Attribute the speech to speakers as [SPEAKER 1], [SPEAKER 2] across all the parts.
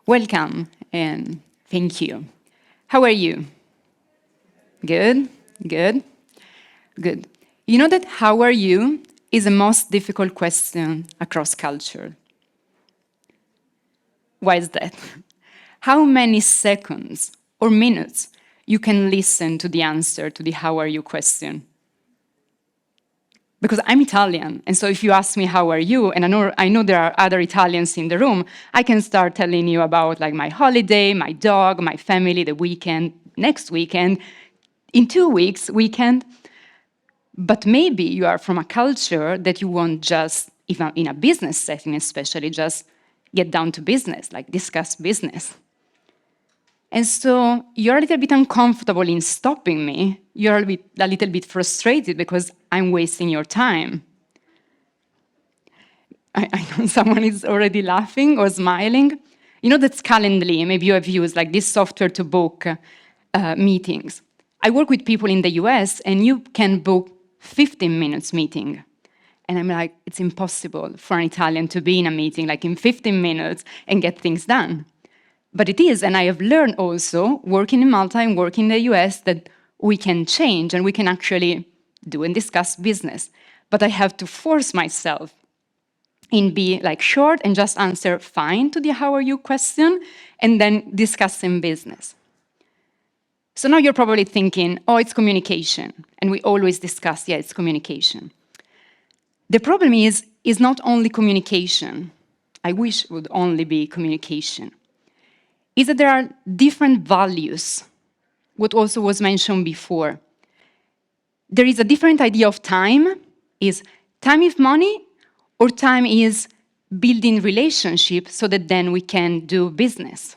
[SPEAKER 1] Welcome and thank you. How are you? Good, good, good. You know that how are you is the most difficult question across culture. Why is that? How many seconds or minutes you can listen to the answer to the how are you question? Because I'm Italian, and so if you ask me how are you, and I know there are other Italians in the room, I can start telling you about like my holiday, my dog, my family, the weekend, next weekend, in 2 weeks, weekend. But maybe you are from a culture that you won't just, even in a business setting especially, just get down to business, like discuss business. And so you're a little bit uncomfortable in stopping me. You're a little bit frustrated because I'm wasting your time. I know someone is already laughing or smiling. You know that Calendly, maybe you have used like this software to book meetings. I work with people in the US and you can book 15 minutes meeting. And I'm like, it's impossible for an Italian to be in a meeting like in 15 minutes and get things done. But it is, and I have learned also, working in Malta and working in the US, that we can change and we can actually do and discuss business. But I have to force myself in be like short and just answer fine to the how are you question and then discussing business. So now you're probably thinking, oh, it's communication. And we always discuss, yeah, it's communication. The problem is not only communication. I wish it would only be communication. Is that there are different values, what also was mentioned before. There is a different idea of time. Is time is money, or time is building relationships so that then we can do business?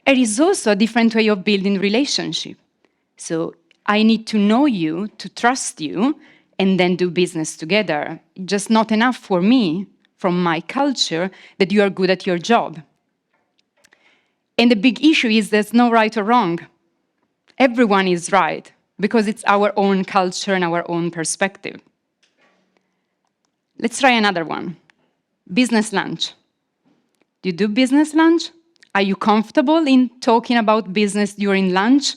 [SPEAKER 1] There is also a different way of building relationship. So I need to know you, to trust you, and then do business together. Just not enough for me, from my culture, that you are good at your job. And the big issue is there's no right or wrong. Everyone is right, because it's our own culture and our own perspective. Let's try another one. Business lunch. Do you do business lunch? Are you comfortable in talking about business during lunch?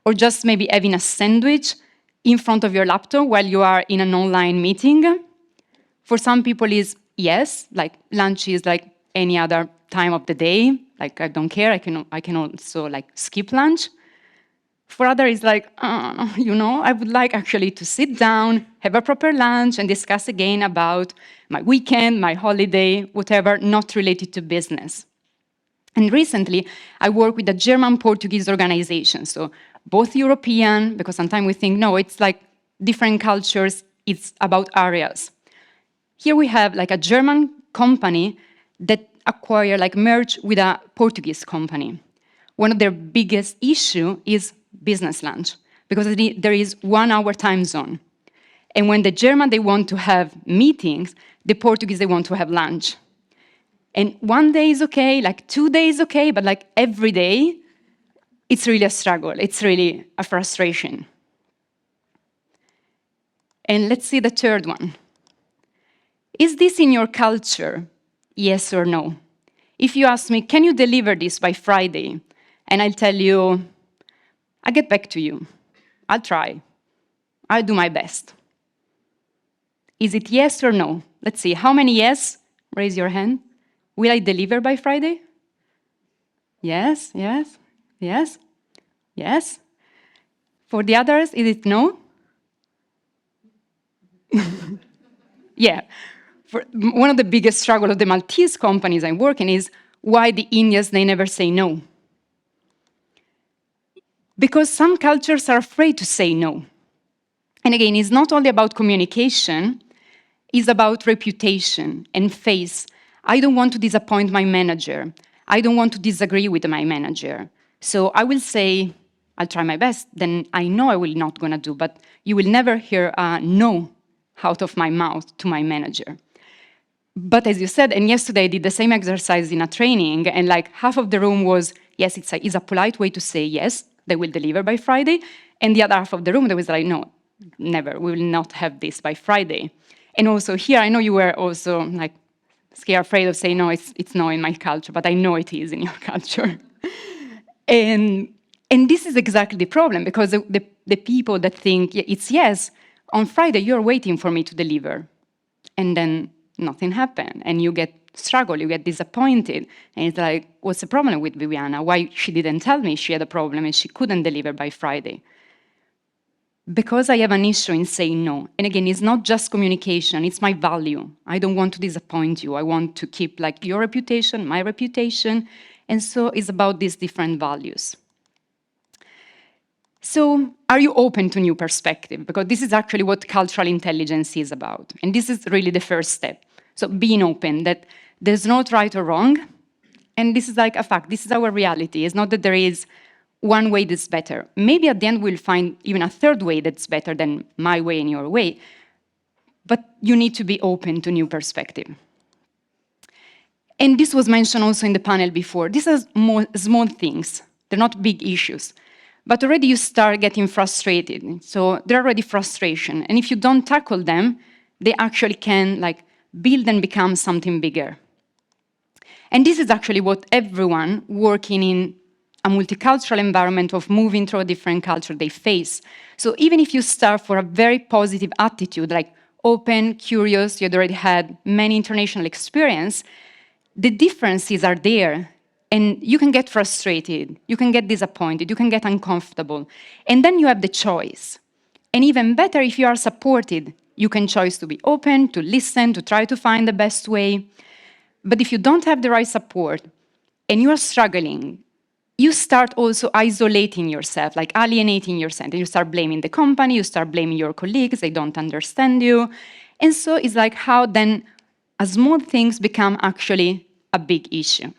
[SPEAKER 1] Or just maybe having a sandwich in front of your laptop while you are in an online meeting? For some people is yes, like lunch is like any other time of the day. Like, I don't care, I can also like skip lunch. For others, it's like, I would like actually to sit down, have a proper lunch, and discuss again about my weekend, my holiday, whatever, not related to business. And recently, I work with a German-Portuguese organization, so both European, because sometimes we think, no, it's like different cultures, it's about areas. Here we have like a German company that acquire, like merge with a Portuguese company. One of their biggest issue is business lunch, because there is 1 hour time zone. And when the German, they want to have meetings, the Portuguese, they want to have lunch. And 1 day is okay, like 2 days okay, but like every day, it's really a struggle. It's really a frustration. And let's see the third one. Is this in your culture? Yes or no? If you ask me, can you deliver this by Friday? And I'll tell you, I'll get back to you. I'll try. I'll do my best. Is it yes or no? Let's see, how many yes? Raise your hand. Will I deliver by Friday? Yes, yes, yes, yes. For the others, is it no? Yeah. One of the biggest struggles of the Maltese companies I'm working is why the Indians, they never say no. Because some cultures are afraid to say no. And again, it's not only about communication, it's about reputation and face. I don't want to disappoint my manager. I don't want to disagree with my manager. So I will say, I'll try my best, then I know I will not gonna do, but you will never hear a no out of my mouth to my manager. But as you said, and yesterday I did the same exercise in a training, and like half of the room was, yes, it's a polite way to say yes, they will deliver by Friday, and the other half of the room, there was like, no, never, we will not have this by Friday. And also here, I know you were also like scared, afraid of saying, no, it's not in my culture, but I know it is in your culture. And this is exactly the problem, because the people that think it's yes, on Friday you're waiting for me to deliver, and then nothing happened, and you get struggle, you get disappointed, and it's like, what's the problem with Viviana? Why she didn't tell me she had a problem and she couldn't deliver by Friday? Because I have an issue in saying no. And again, it's not just communication, it's my value. I don't want to disappoint you. I want to keep like your reputation, my reputation. And so it's about these different values. So are you open to new perspective? Because this is actually what cultural intelligence is about. And this is really the first step. So being open, that there's not right or wrong. And this is like a fact. This is our reality. It's not that there is one way that's better. Maybe at the end we'll find even a third way that's better than my way and your way. But you need to be open to new perspective. And this was mentioned also in the panel before. These are small things. They're not big issues. But already you start getting frustrated. So they're already frustration. And if you don't tackle them, they actually can like build and become something bigger. And this is actually what everyone working in a multicultural environment of moving through a different culture they face. So even if you start for a very positive attitude, like open, curious, you'd already had many international experience, the differences are there. And you can get frustrated, you can get disappointed, you can get uncomfortable. And then you have the choice. And even better, if you are supported, you can choose to be open, to listen, to try to find the best way. But if you don't have the right support and you are struggling, you start also isolating yourself, like alienating yourself. And you start blaming the company, you start blaming your colleagues, they don't understand you. And so it's like how then small things become actually a big issue.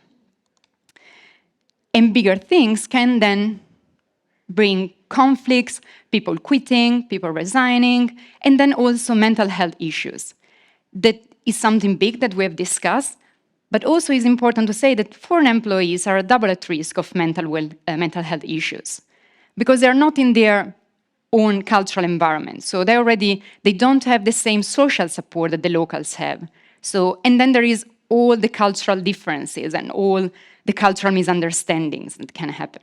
[SPEAKER 1] And bigger things can then bring conflicts, people quitting, people resigning, and then also mental health issues. That is something big that we have discussed, but also it's important to say that foreign employees are double at risk of mental health issues because they're not in their own cultural environment. So they don't have the same social support that the locals have. So, and then there is all the cultural differences and all the cultural misunderstandings that can happen.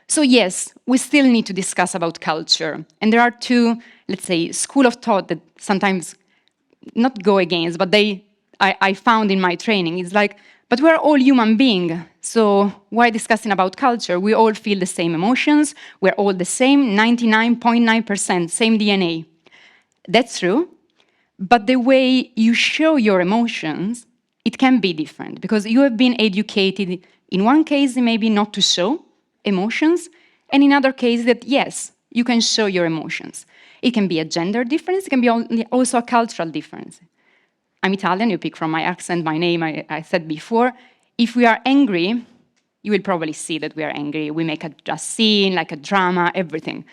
[SPEAKER 1] So yes, we still need to discuss about culture. And there are two, let's say, school of thought that sometimes not go against, but I found in my training. It's like, but we're all human beings. So why discussing about culture? We all feel the same emotions. We're all the same, 99.9%, same DNA. That's true. But the way you show your emotions, it can be different because you have been educated in one case maybe not to show emotions, and in other cases that yes, you can show your emotions. It can be a gender difference, it can be also a cultural difference. I'm Italian, you pick from my accent, my name, I said before. If we are angry, you will probably see that we are angry. We make a scene, like a drama, everything.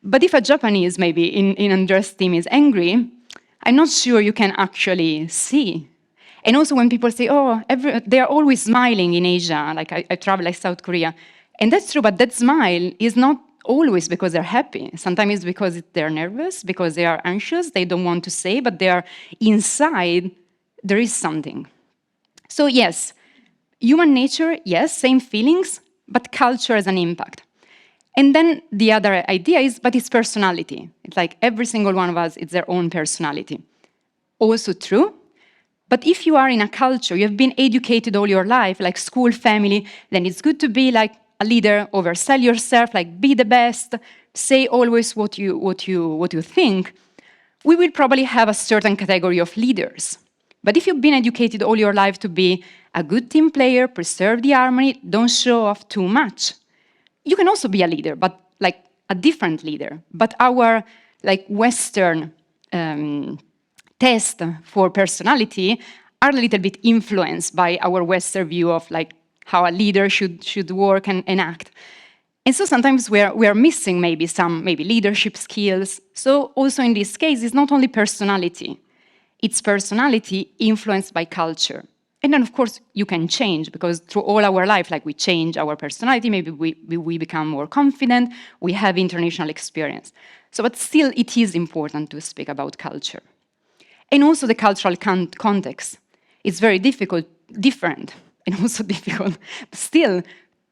[SPEAKER 1] But if a Japanese maybe in Andres' team is angry, I'm not sure you can actually see. And also when people say, oh, they are always smiling in Asia, like I travel like South Korea. And that's true, but that smile is not always because they're happy. Sometimes it's because they're nervous, because they are anxious, they don't want to say, but they are inside, there is something. So yes, human nature, yes, same feelings, but culture has an impact. And then the other idea is, but it's personality. It's like every single one of us, it's their own personality. Also true. But if you are in a culture, you have been educated all your life, like school, family, then it's good to be like a leader, oversell yourself, like be the best, say always what you think. We will probably have a certain category of leaders. But if you've been educated all your life to be a good team player, preserve the harmony, don't show off too much, you can also be a leader, but like a different leader. But our like Western test for personality are a little bit influenced by our Western view of like how a leader should work and act. And so sometimes we are missing maybe some leadership skills. So also in this case, it's not only personality, it's personality influenced by culture. And then of course you can change because through all our life, like we change our personality, maybe we become more confident, we have international experience. So but still it is important to speak about culture. And also the cultural context. It's very different, and also difficult still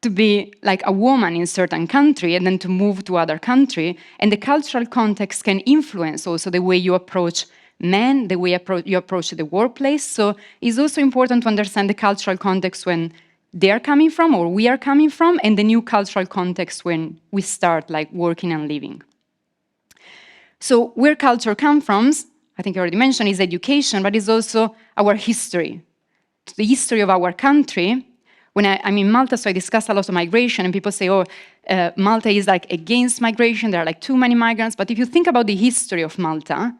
[SPEAKER 1] to be like a woman in certain country and then to move to other country. And the cultural context can influence also the way you approach men, the way you approach the workplace. So it's also important to understand the cultural context when they're coming from or we are coming from, and the new cultural context when we start like working and living. So where culture comes from, I think I already mentioned, is education, but it's also our history. The history of our country. When I'm in Malta, so I discuss a lot of migration, and people say, oh, Malta is like against migration, there are like too many migrants. But if you think about the history of Malta,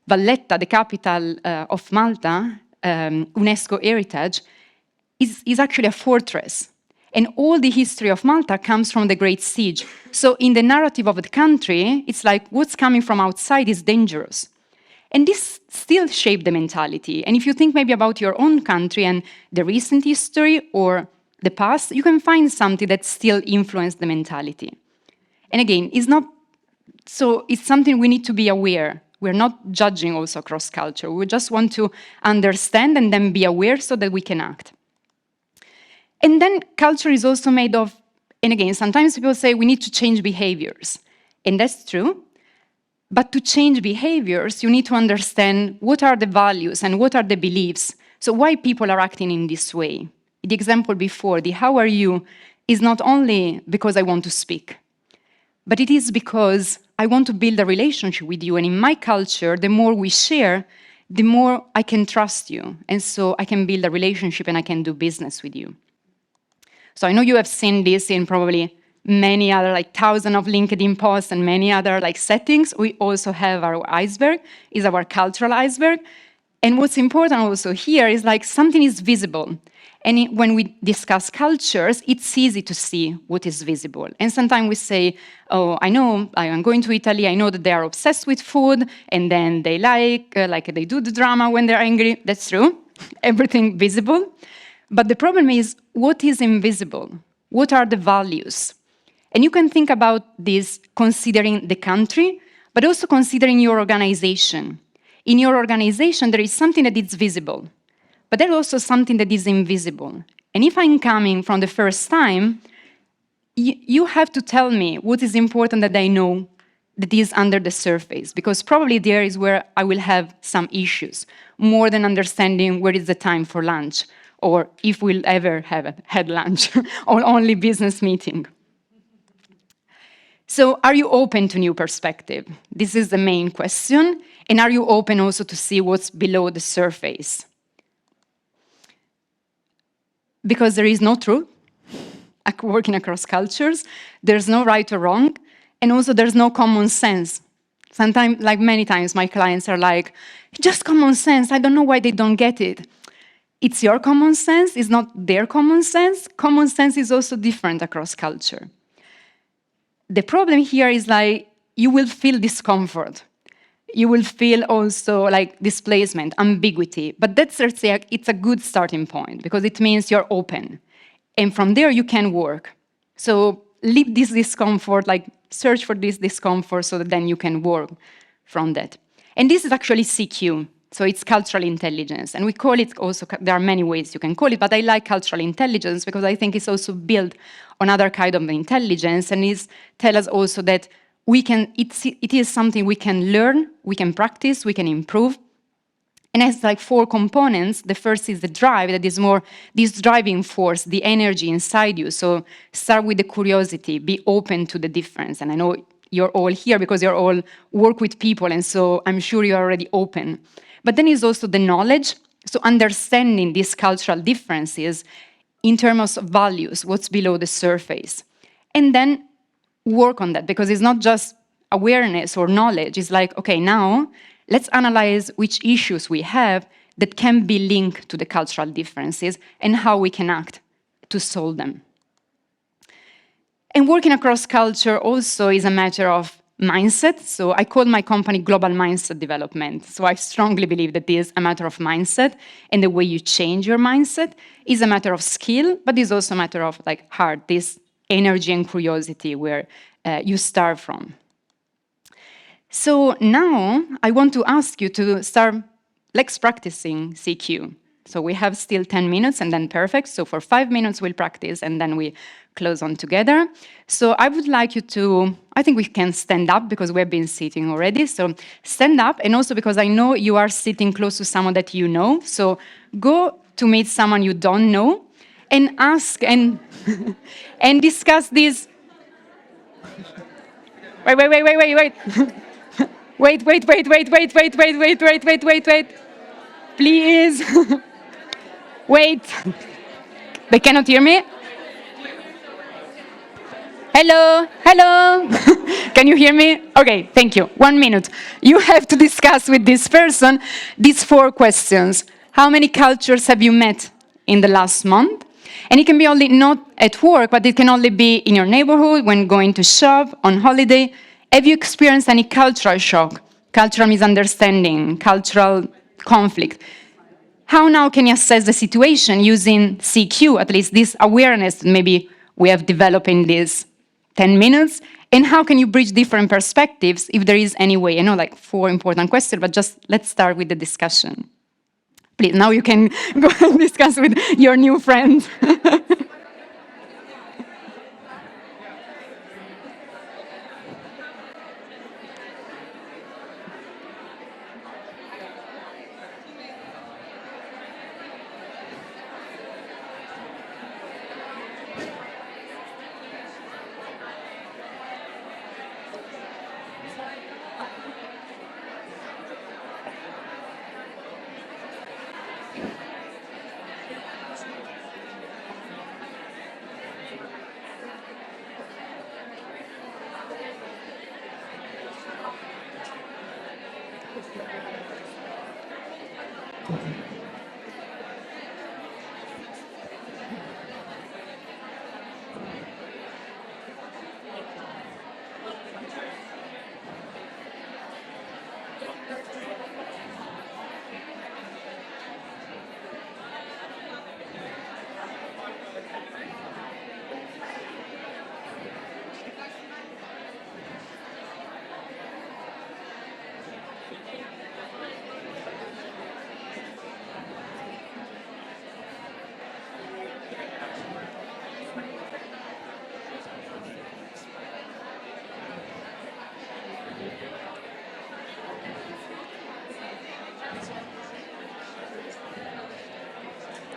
[SPEAKER 1] Valletta, the capital of Malta, UNESCO heritage, is actually a fortress. And all the history of Malta comes from the Great Siege. So in the narrative of the country, it's like what's coming from outside is dangerous. And this still shapes the mentality. And if you think maybe about your own country and the recent history or the past, you can find something that still influences the mentality. And again, it's something we need to be aware. We're not judging also across culture. We just want to understand and then be aware so that we can act. And then culture is also made of, and again, sometimes people say we need to change behaviors. And that's true. But to change behaviors, you need to understand what are the values and what are the beliefs. So why people are acting in this way. The example before, the how are you, is not only because I want to speak, but it is because I want to build a relationship with you. And in my culture, the more we share, the more I can trust you. And so I can build a relationship and I can do business with you. So I know you have seen this in probably many other, like thousands of LinkedIn posts and many other like settings. We also have our iceberg, is our cultural iceberg. And what's important also here is like something is visible. And when we discuss cultures, it's easy to see what is visible. And sometimes we say, oh, I know, I'm going to Italy, I know that they are obsessed with food, and then they like they do the drama when they're angry. That's true, everything visible. But the problem is, what is invisible? What are the values? And you can think about this considering the country, but also considering your organization. In your organization, there is something that is visible, but there's also something that is invisible. And if I'm coming from the first time, you have to tell me what is important that I know that is under the surface, because probably there is where I will have some issues, more than understanding where is the time for lunch, or if we'll ever have had lunch, or only business meeting. So are you open to new perspective? This is the main question. And are you open also to see what's below the surface? Because there is no truth working across cultures, there's no right or wrong, and also there's no common sense. Sometimes, like many times, my clients are like, just common sense, I don't know why they don't get it. It's your common sense, it's not their common sense. Common sense is also different across culture. The problem here is like, you will feel discomfort. You will feel also like displacement, ambiguity, but that's, it's a good starting point because it means you're open. And from there you can work. So leave this discomfort, like search for this discomfort so that then you can work from that. And this is actually CQ. So it's cultural intelligence. And we call it also, there are many ways you can call it, but I like cultural intelligence because I think it's also built on other kind of intelligence, and it tells us also that it is something we can learn, we can practice, we can improve. And it has like 4 components. The first is the drive, that is more this driving force, the energy inside you. So start with the curiosity, be open to the difference. And I know you're all here because you're all work with people, and so I'm sure you're already open. But then is also the knowledge, so understanding these cultural differences in terms of values, what's below the surface. And then work on that, because it's not just awareness or knowledge. It's like, okay, now let's analyze which issues we have that can be linked to the cultural differences and how we can act to solve them. And working across culture also is a matter of mindset. So I call my company Global Mindset Development. So I strongly believe that this is a matter of mindset, and the way you change your mindset is a matter of skill, but it's also a matter of like heart, this energy and curiosity where you start from. So now I want to ask you to start let's practicing CQ. So we have still 10 minutes and then perfect. So for 5 minutes, we'll practice and then we close on together. So I would like you to, I think we can stand up because we've been sitting already. So stand up, and also because I know you are sitting close to someone that you know. So go to meet someone you don't know and ask and, and discuss this. Wait. Wait. Please. Wait. They cannot hear me? Hello? Can you hear me? Okay, thank you. 1 minute. You have to discuss with this person these 4 questions. How many cultures have you met in the last month? And it can be only not at work, but it can only be in your neighborhood, when going to shop, on holiday. Have you experienced any cultural shock, cultural misunderstanding, cultural conflict? How now can you assess the situation using CQ, at least this awareness that maybe we have developed in these 10 minutes? And how can you bridge different perspectives, if there is any way? I know, like 4 important questions, but just let's start with the discussion. Please, now you can go and discuss with your new friends.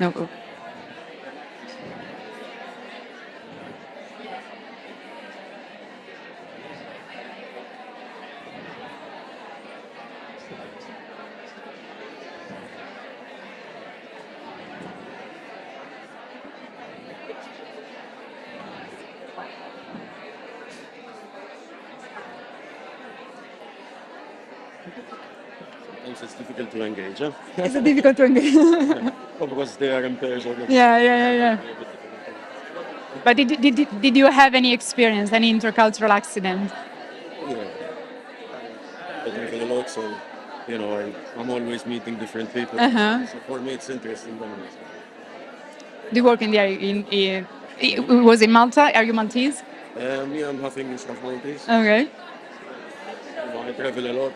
[SPEAKER 1] No.
[SPEAKER 2] Sometimes it's difficult to engage, huh?
[SPEAKER 1] It's difficult to engage.
[SPEAKER 2] Oh, because they are in pairs or
[SPEAKER 1] Yeah. But did you have any experience, any intercultural accident?
[SPEAKER 2] Yeah, I travel a lot, so I'm always meeting different people.
[SPEAKER 1] Uh-huh.
[SPEAKER 2] So for me, it's interesting.
[SPEAKER 1] Do you work in the it was in Malta? Are you Maltese?
[SPEAKER 2] Me, I'm half English, half Maltese.
[SPEAKER 1] Okay.
[SPEAKER 2] I travel a lot.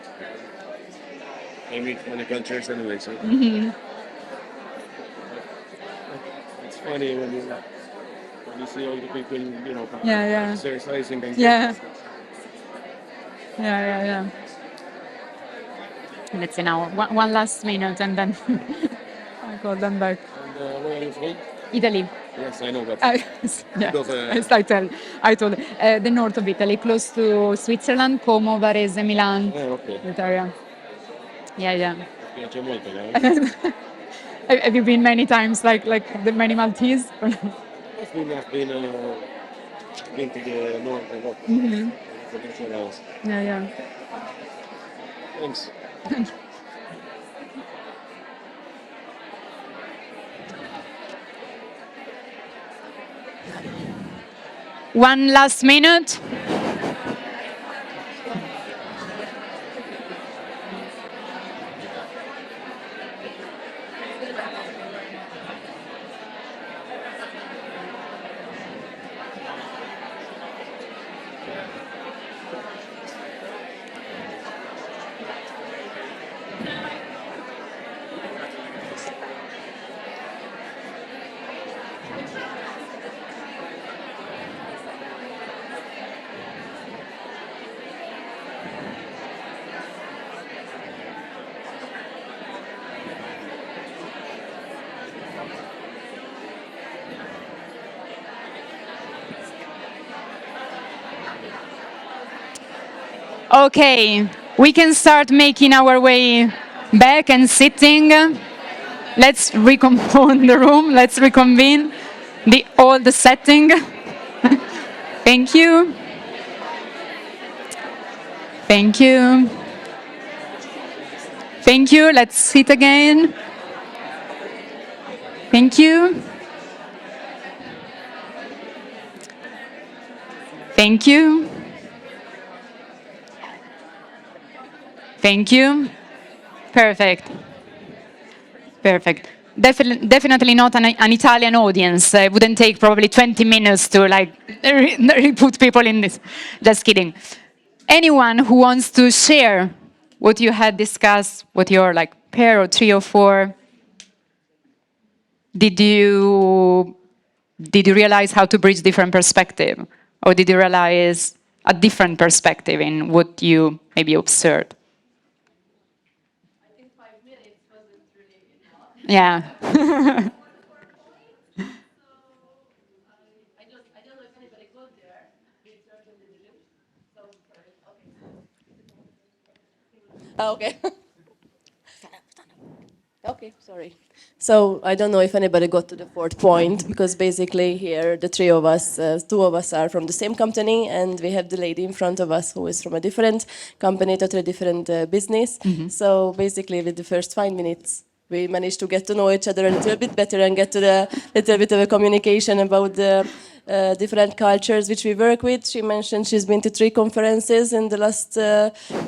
[SPEAKER 2] I meet many cultures anyway, so it's funny when you see all the people,
[SPEAKER 1] Yeah.
[SPEAKER 2] exercising and
[SPEAKER 1] Yeah. Yeah. Let's see now. One last minute and then I call them back.
[SPEAKER 2] And where are you from?
[SPEAKER 1] Italy.
[SPEAKER 2] Yes, I know, but
[SPEAKER 1] Yeah,
[SPEAKER 2] because
[SPEAKER 1] I told the north of Italy, close to Switzerland, Como, Varese, Milan,
[SPEAKER 2] okay.
[SPEAKER 1] that area. Yeah.
[SPEAKER 2] Mi piace molto, yeah.
[SPEAKER 1] Have you been many times, like the many Maltese?
[SPEAKER 2] I've been to the north a lot. That's where I was.
[SPEAKER 1] Yeah.
[SPEAKER 2] Thanks.
[SPEAKER 1] One last minute. Okay, we can start making our way back and sitting. Let's recompose the room. Let's reconvene the setting. Thank you. Thank you. Thank you. Let's sit again. Thank you. Thank you. Thank you. Perfect. Perfect. Definitely not an Italian audience. It wouldn't take probably 20 minutes to like put people in this. Just kidding. Anyone who wants to share what you had discussed, what your like pair or three or four, did you realize how to bridge different perspective, or did you realize a different perspective in what you maybe observed? Yeah.
[SPEAKER 3] Okay. Okay, sorry. So I don't know if anybody got to the fourth point, because basically here the three of us, two of us are from the same company, and we have the lady in front of us who is from a different company, totally different business. So basically with the first 5 minutes, we managed to get to know each other a little bit better and get to the little bit of a communication about the different cultures which we work with. She mentioned she's been to 3 conferences in the last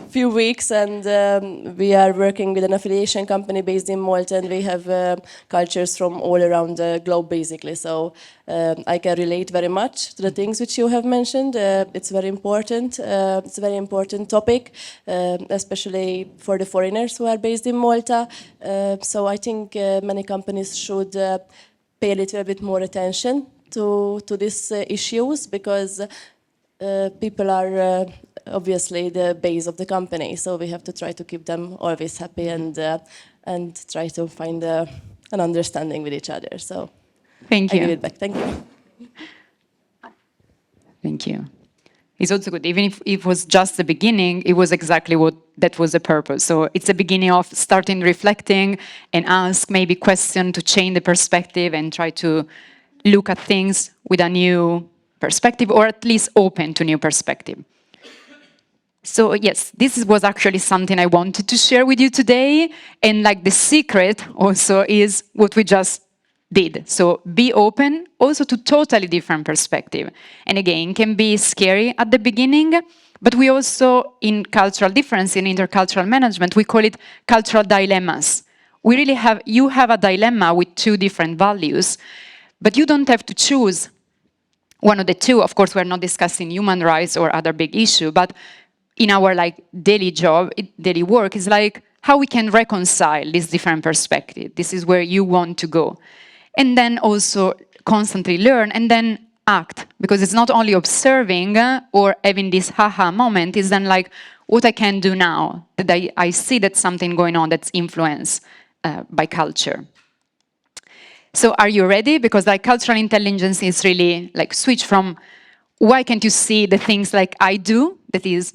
[SPEAKER 3] few weeks, and we are working with an affiliation company based in Malta, and we have cultures from all around the globe basically. So I can relate very much to the things which you have mentioned. It's very important. It's a very important topic, especially for the foreigners who are based in Malta. So I think many companies should pay a little bit more attention to these issues, because people are obviously the base of the company. So we have to try to keep them always happy and try to find an understanding with each other. So
[SPEAKER 1] Thank
[SPEAKER 3] I give
[SPEAKER 1] you.
[SPEAKER 3] it back. Thank you.
[SPEAKER 1] Thank you. It's also good. Even if it was just the beginning, it was exactly what that was the purpose. So it's a beginning of starting reflecting and ask maybe question to change the perspective and try to look at things with a new perspective, or at least open to new perspective. So yes, this was actually something I wanted to share with you today. And like the secret also is what we just did. So be open also to totally different perspective. And again, can be scary at the beginning, but we also, in cultural difference, in intercultural management, we call it cultural dilemmas. We really have, you have a dilemma with 2 different values, but you don't have to choose one of the 2. Of course, we're not discussing human rights or other big issue, but in our like daily job, daily work, is like how we can reconcile this different perspective. This is where you want to go. And then also constantly learn and then act, because it's not only observing or having this haha moment, it's then like what I can do now that I see that something going on that's influenced by culture. So are you ready? Because like cultural intelligence is really like switch from why can't you see the things like I do, that is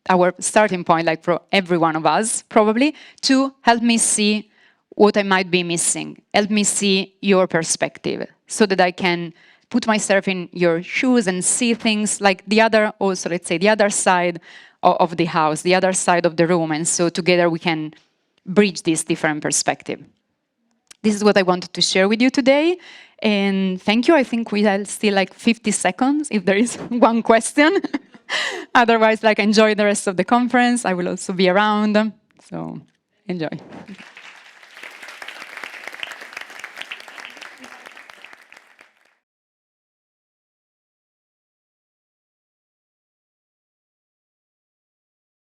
[SPEAKER 1] our starting point, like for every one of us probably, to help me see what I might be missing. Help me see your perspective so that I can put myself in your shoes and see things like the other, also let's say the other side of the house, the other side of the room. And so together we can bridge this different perspective. This is what I wanted to share with you today. And thank you. I think we have still like 50 seconds if there is one question. Otherwise, like enjoy the rest of the conference. I will also be around. So enjoy.